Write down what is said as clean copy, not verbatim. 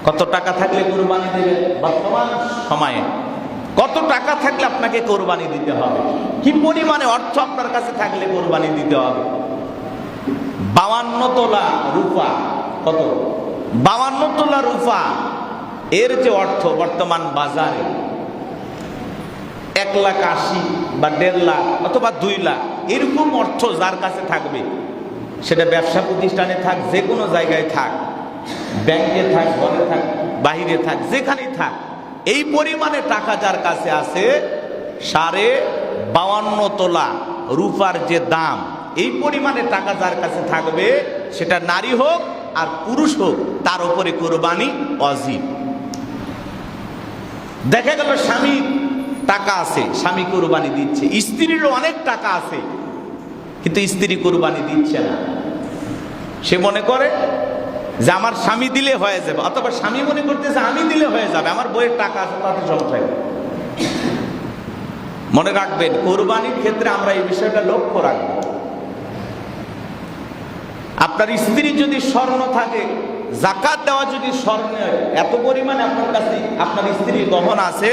কত টাকা থাকলে কোরবানি দেবে? বর্তমান সময়ে কত টাকা থাকলে আপনাকে কোরবানি দিতে হবে? কি পরিমাণে অর্থ আপনার কাছে থাকলে কোরবানি দিতে হবে? 52 তোলা রূপা। কত? 52 তোলা রূপা। এর যে অর্থ বর্তমান বাজারে 1,80,000 বা 1.5 লাখ অথবা 2 লাখ, এরকম অর্থ যার কাছে থাকবে, সেটা ব্যবসা প্রতিষ্ঠানে থাক, যে কোনো জায়গায় থাক, ব্যাংকে থাক, ঘরে থাক, বাহিরে থাক, যেখানেই থাক, এই পরিমাণে টাকা যার কাছে আছে, 52.5 তোলা রূপার যে দাম, এই পরিমাণে টাকা যার কাছে থাকবে, সেটা নারী হোক আর পুরুষ হোক, তার উপরে কোরবানি ওয়াজিব। দেখা গেল স্বামীর টাকা আছে, স্বামী কোরবানি দিচ্ছে, স্ত্রীরও অনেক টাকা আছে, কিন্তু স্ত্রী কোরবানি দিচ্ছে না। সে মনে করে যে আমার স্বামী দিলে হয়ে যাবে, অথবা স্বামী মনে করতেছে আমি দিলে হয়ে যাবে, আমার বইয়ের টাকা আছে, তাতে সমস্যা নেই। মনে রাখবেন, কোরবানির ক্ষেত্রে আমরা এই বিষয়টা লক্ষ্য রাখবো। আপনার স্ত্রী যদি স্বর্ণ থাকে, জাকাত দেওয়া যদি স্বর্ণ এত পরিমাণে আপনার কাছে আপনার স্ত্রীর গহনা আছে,